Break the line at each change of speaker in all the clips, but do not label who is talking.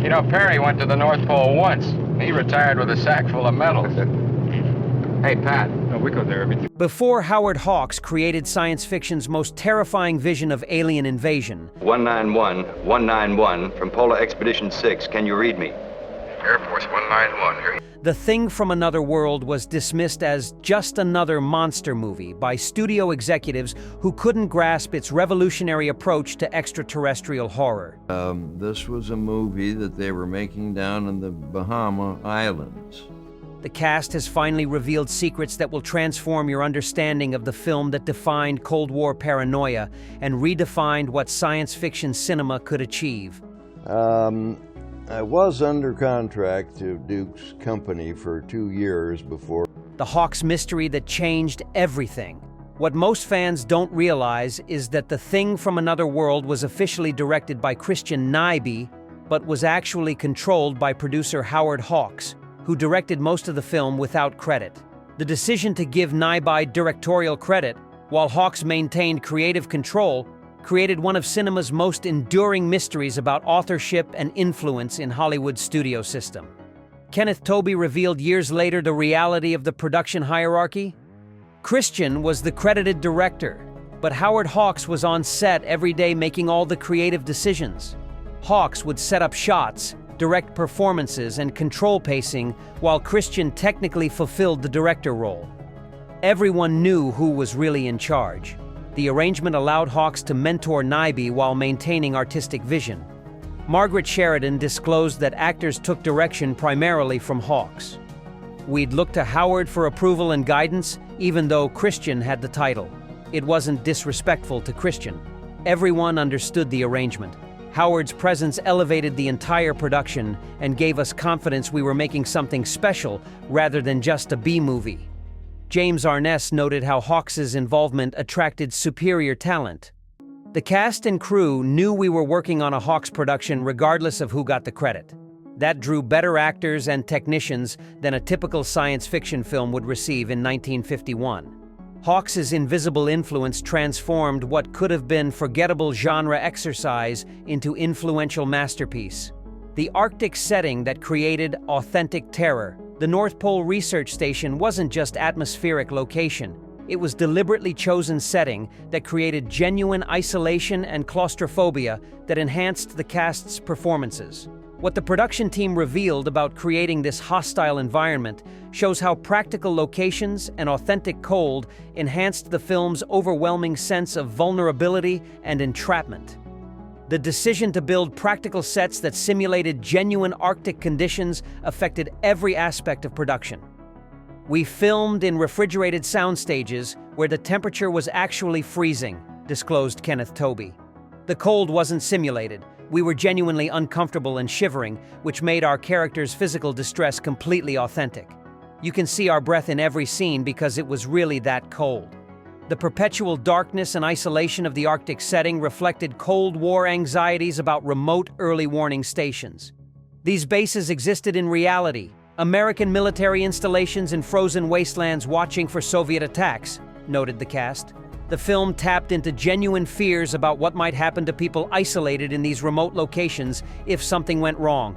You know, Perry went to the North Pole once. He retired with a sack full of medals. Hey, Pat.
No, we go there every...
Before Howard Hawks created science fiction's most terrifying vision of alien invasion,
191 from Polar Expedition 6. Can you read me?
Air Force 191 here.
The Thing from Another World was dismissed as just another monster movie by studio executives who couldn't grasp its revolutionary approach to extraterrestrial horror.
This was a movie that they were making down in the Bahama Islands.
The cast has finally revealed secrets that will transform your understanding of the film that defined Cold War paranoia and redefined what science fiction cinema could achieve.
I was under contract to Duke's company for 2 years before.
The Hawks mystery that changed everything. What most fans don't realize is that The Thing from Another World was officially directed by Christian Nyby, but was actually controlled by producer Howard Hawks, who directed most of the film without credit. The decision to give Nyby directorial credit, while Hawks maintained creative control, created one of cinema's most enduring mysteries about authorship and influence in Hollywood's studio system. Kenneth Tobey revealed years later the reality of the production hierarchy. Christian was the credited director, but Howard Hawks was on set every day making all the creative decisions. Hawks would set up shots, direct performances, and control pacing, while Christian technically fulfilled the director role. Everyone knew who was really in charge. The arrangement allowed Hawks to mentor Nyby while maintaining artistic vision. Margaret Sheridan disclosed that actors took direction primarily from Hawks. We'd look to Howard for approval and guidance, even though Christian had the title. It wasn't disrespectful to Christian. Everyone understood the arrangement. Howard's presence elevated the entire production and gave us confidence we were making something special rather than just a B-movie. James Arness noted how Hawks's involvement attracted superior talent. The cast and crew knew we were working on a Hawks production regardless of who got the credit. That drew better actors and technicians than a typical science fiction film would receive in 1951. Hawks's invisible influence transformed what could have been forgettable genre exercise into influential masterpiece. The Arctic setting that created authentic terror. The North Pole Research Station wasn't just atmospheric location. It was deliberately chosen setting that created genuine isolation and claustrophobia that enhanced the cast's performances. What the production team revealed about creating this hostile environment shows how practical locations and authentic cold enhanced the film's overwhelming sense of vulnerability and entrapment. The decision to build practical sets that simulated genuine Arctic conditions affected every aspect of production. We filmed in refrigerated sound stages where the temperature was actually freezing, disclosed Kenneth Tobey. The cold wasn't simulated. We were genuinely uncomfortable and shivering, which made our characters' physical distress completely authentic. You can see our breath in every scene because it was really that cold. The perpetual darkness and isolation of the Arctic setting reflected Cold War anxieties about remote early warning stations. These bases existed in reality, American military installations in frozen wastelands watching for Soviet attacks, noted the cast. The film tapped into genuine fears about what might happen to people isolated in these remote locations if something went wrong.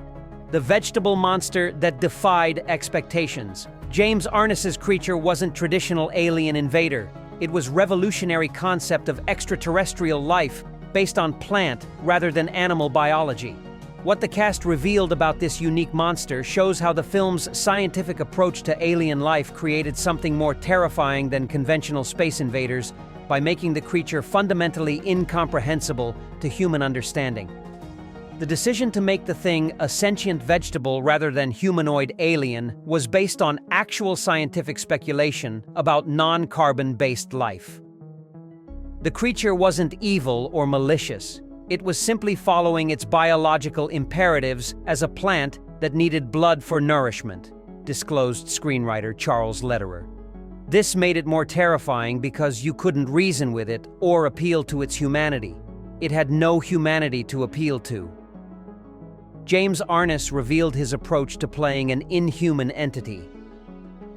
The vegetable monster that defied expectations. James Arness's creature wasn't traditional alien invader. It was revolutionary concept of extraterrestrial life based on plant rather than animal biology. What the cast revealed about this unique monster shows how the film's scientific approach to alien life created something more terrifying than conventional space invaders by making the creature fundamentally incomprehensible to human understanding. The decision to make the thing a sentient vegetable rather than humanoid alien was based on actual scientific speculation about non-carbon-based life. The creature wasn't evil or malicious. It was simply following its biological imperatives as a plant that needed blood for nourishment, disclosed screenwriter Charles Lederer. This made it more terrifying because you couldn't reason with it or appeal to its humanity. It had no humanity to appeal to. James Arness revealed his approach to playing an inhuman entity.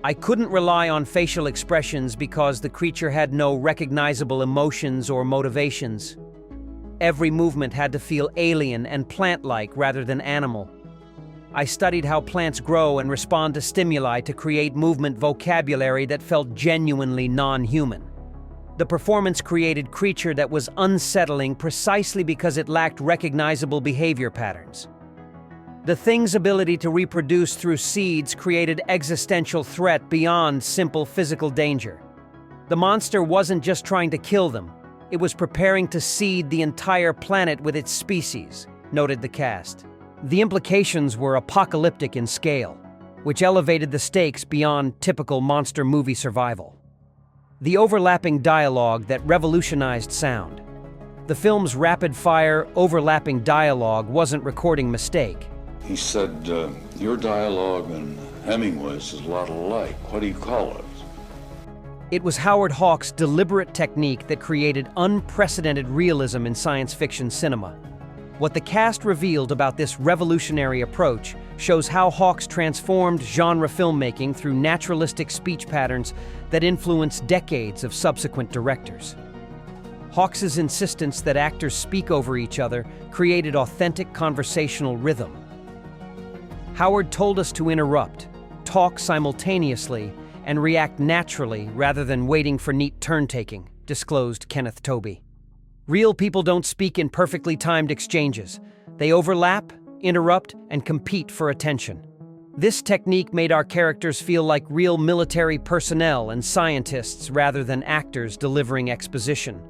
I couldn't rely on facial expressions because the creature had no recognizable emotions or motivations. Every movement had to feel alien and plant-like rather than animal. I studied how plants grow and respond to stimuli to create movement vocabulary that felt genuinely non-human. The performance-created creature that was unsettling precisely because it lacked recognizable behavior patterns. The thing's ability to reproduce through seeds created existential threat beyond simple physical danger. The monster wasn't just trying to kill them, it was preparing to seed the entire planet with its species, noted the cast. The implications were apocalyptic in scale, which elevated the stakes beyond typical monster movie survival. The overlapping dialogue that revolutionized sound. The film's rapid-fire, overlapping dialogue wasn't recording mistake.
He said, your dialogue and Hemingway's is a lot alike. What do you call it?
It was Howard Hawks' deliberate technique that created unprecedented realism in science fiction cinema. What the cast revealed about this revolutionary approach shows how Hawks transformed genre filmmaking through naturalistic speech patterns that influenced decades of subsequent directors. Hawks' insistence that actors speak over each other created authentic conversational rhythm. Howard told us to interrupt, talk simultaneously, and react naturally rather than waiting for neat turn-taking, disclosed Kenneth Tobey. Real people don't speak in perfectly timed exchanges. They overlap, interrupt, and compete for attention. This technique made our characters feel like real military personnel and scientists rather than actors delivering exposition.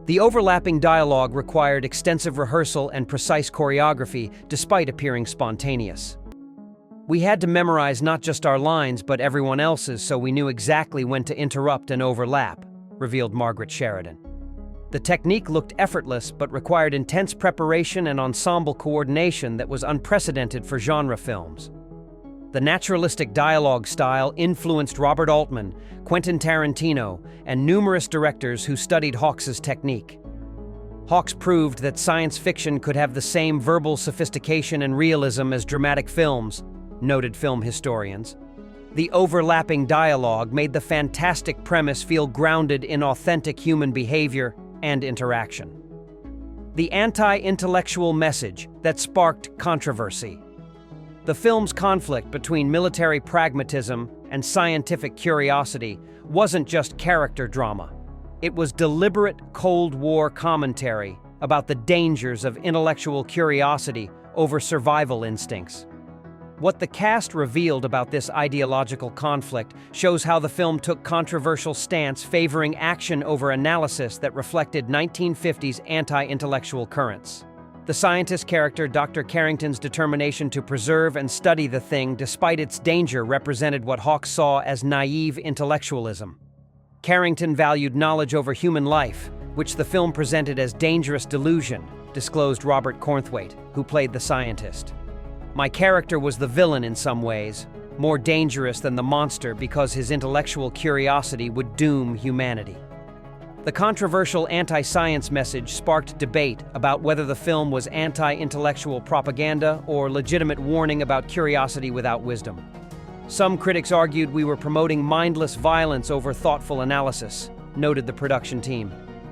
The overlapping dialogue required extensive rehearsal and precise choreography despite appearing spontaneous. We had to memorize not just our lines but everyone else's so we knew exactly when to interrupt and overlap, revealed Margaret Sheridan. The technique looked effortless but required intense preparation and ensemble coordination that was unprecedented for genre films. The naturalistic dialogue style influenced Robert Altman, Quentin Tarantino, and numerous directors who studied Hawks' technique. Hawks proved that science fiction could have the same verbal sophistication and realism as dramatic films, noted film historians. The overlapping dialogue made the fantastic premise feel grounded in authentic human behavior and interaction. The anti-intellectual message that sparked controversy. The film's conflict between military pragmatism and scientific curiosity wasn't just character drama. It was deliberate Cold War commentary about the dangers of intellectual curiosity over survival instincts. What the cast revealed about this ideological conflict shows how the film took controversial stance favoring action over analysis that reflected 1950s anti-intellectual currents. The scientist character Dr. Carrington's determination to preserve and study the thing despite its danger represented what Hawks saw as naive intellectualism. Carrington valued knowledge over human life, which the film presented as dangerous delusion, disclosed Robert Cornthwaite, who played the scientist. My character was the villain in some ways, more dangerous than the monster because his intellectual curiosity would doom humanity. The controversial anti-science message sparked debate about whether the film was anti-intellectual propaganda or legitimate warning about curiosity without wisdom. Some critics argued we were promoting mindless violence over thoughtful analysis, noted the production team.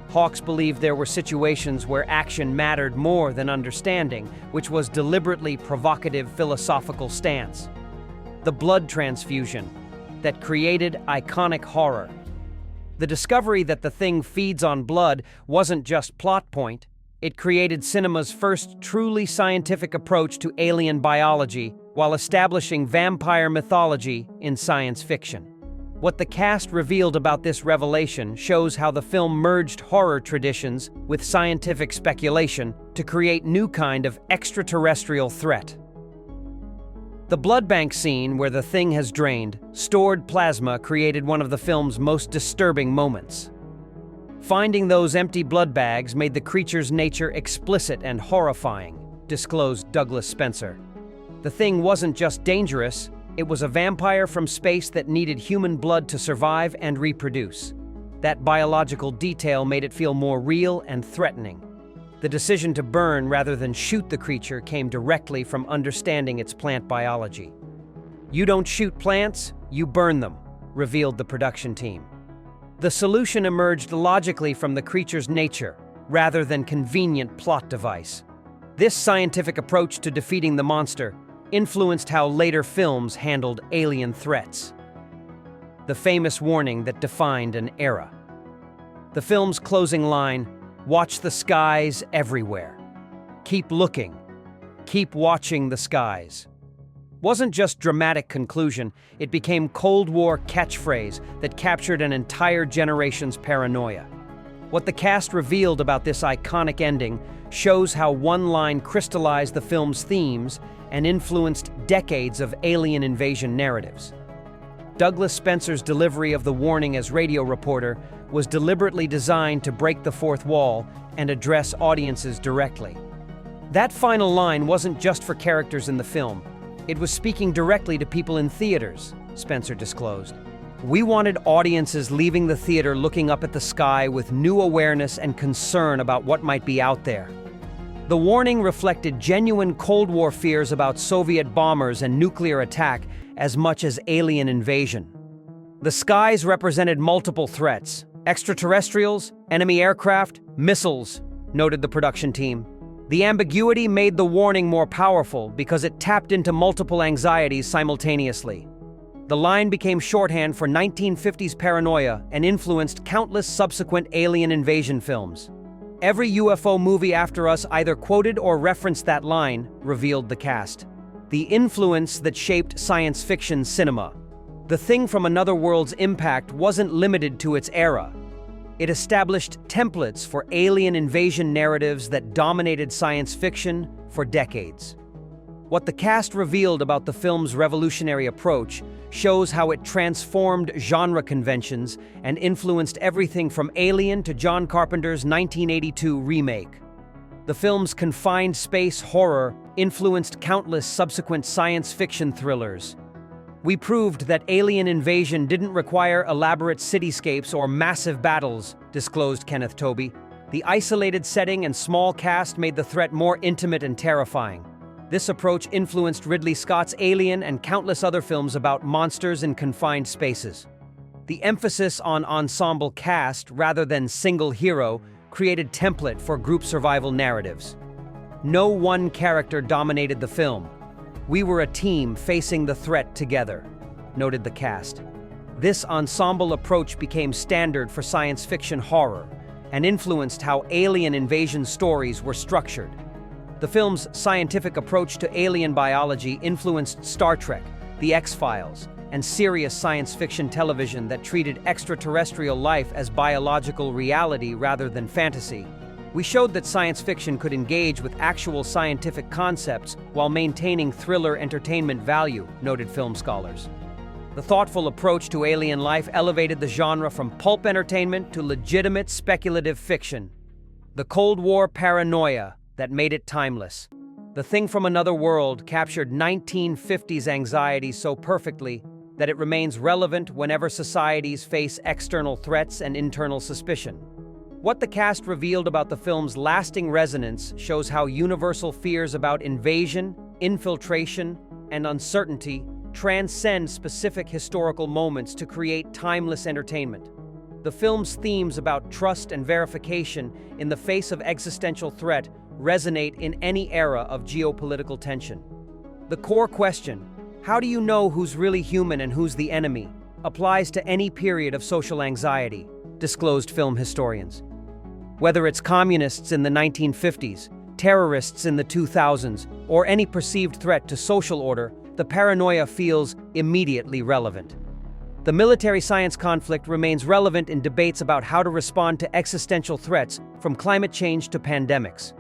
Hawks believed there were situations where action mattered more than understanding, which was deliberately provocative philosophical stance. The blood transfusion that created iconic horror. The discovery that the thing feeds on blood wasn't just plot point, it created cinema's first truly scientific approach to alien biology while establishing vampire mythology in science fiction. What the cast revealed about this revelation shows how the film merged horror traditions with scientific speculation to create new kind of extraterrestrial threat. The blood bank scene where the thing has drained, stored plasma created one of the film's most disturbing moments. Finding those empty blood bags made the creature's nature explicit and horrifying, disclosed Douglas Spencer. The thing wasn't just dangerous, it was a vampire from space that needed human blood to survive and reproduce. That biological detail made it feel more real and threatening. The decision to burn rather than shoot the creature came directly from understanding its plant biology. You don't shoot plants, you burn them, revealed the production team. The solution emerged logically from the creature's nature, rather than convenient plot device. This scientific approach to defeating the monster influenced how later films handled alien threats. The famous warning that defined an era. The film's closing line, "Watch the skies everywhere. Keep looking. Keep watching the skies," wasn't just dramatic conclusion, it became Cold War catchphrase that captured an entire generation's paranoia. What the cast revealed about this iconic ending shows how one line crystallized the film's themes and influenced decades of alien invasion narratives. Douglas Spencer's delivery of the warning as radio reporter was deliberately designed to break the fourth wall and address audiences directly. That final line wasn't just for characters in the film. It was speaking directly to people in theaters, Spencer disclosed. "We wanted audiences leaving the theater looking up at the sky with new awareness and concern about what might be out there." The warning reflected genuine Cold War fears about Soviet bombers and nuclear attack as much as alien invasion. The skies represented multiple threats: extraterrestrials, enemy aircraft, missiles, noted the production team. The ambiguity made the warning more powerful because it tapped into multiple anxieties simultaneously. The line became shorthand for 1950s paranoia and influenced countless subsequent alien invasion films. Every UFO movie after us either quoted or referenced that line, revealed the cast. The influence that shaped science fiction cinema. The Thing from Another World's impact wasn't limited to its era. It established templates for alien invasion narratives that dominated science fiction for decades. What the cast revealed about the film's revolutionary approach shows how it transformed genre conventions and influenced everything from Alien to John Carpenter's 1982 remake. The film's confined space horror influenced countless subsequent science fiction thrillers. We proved that alien invasion didn't require elaborate cityscapes or massive battles, disclosed Kenneth Tobey. The isolated setting and small cast made the threat more intimate and terrifying. This approach influenced Ridley Scott's Alien and countless other films about monsters in confined spaces. The emphasis on ensemble cast rather than single hero created template for group survival narratives. No one character dominated the film. We were a team facing the threat together, noted the cast. This ensemble approach became standard for science fiction horror and influenced how alien invasion stories were structured. The film's scientific approach to alien biology influenced Star Trek, The X-Files, and serious science fiction television that treated extraterrestrial life as biological reality rather than fantasy. We showed that science fiction could engage with actual scientific concepts while maintaining thriller entertainment value, noted film scholars. The thoughtful approach to alien life elevated the genre from pulp entertainment to legitimate speculative fiction. The Cold War paranoia that made it timeless. The Thing from Another World captured 1950s anxiety so perfectly that it remains relevant whenever societies face external threats and internal suspicion. What the cast revealed about the film's lasting resonance shows how universal fears about invasion, infiltration, and uncertainty transcend specific historical moments to create timeless entertainment. The film's themes about trust and verification in the face of existential threat resonate in any era of geopolitical tension. The core question, how do you know who's really human and who's the enemy, applies to any period of social anxiety, disclosed film historians. Whether it's communists in the 1950s, terrorists in the 2000s, or any perceived threat to social order, the paranoia feels immediately relevant. The military-science conflict remains relevant in debates about how to respond to existential threats, from climate change to pandemics.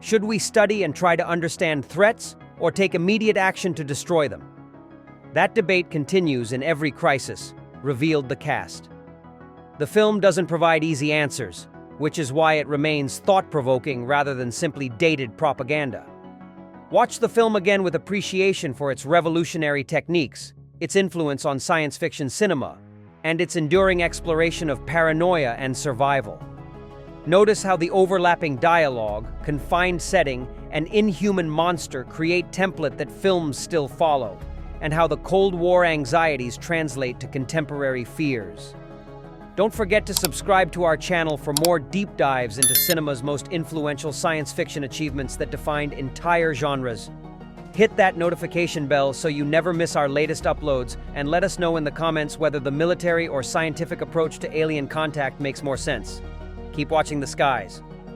Should we study and try to understand threats, or take immediate action to destroy them? That debate continues in every crisis, revealed the cast. The film doesn't provide easy answers, which is why it remains thought-provoking rather than simply dated propaganda. Watch the film again with appreciation for its revolutionary techniques, its influence on science fiction cinema, and its enduring exploration of paranoia and survival. Notice how the overlapping dialogue, confined setting, and inhuman monster create template that films still follow, and how the Cold War anxieties translate to contemporary fears. Don't forget to subscribe to our channel for more deep dives into cinema's most influential science fiction achievements that defined entire genres. Hit that notification bell so you never miss our latest uploads, and let us know in the comments whether the military or scientific approach to alien contact makes more sense. Keep watching the skies.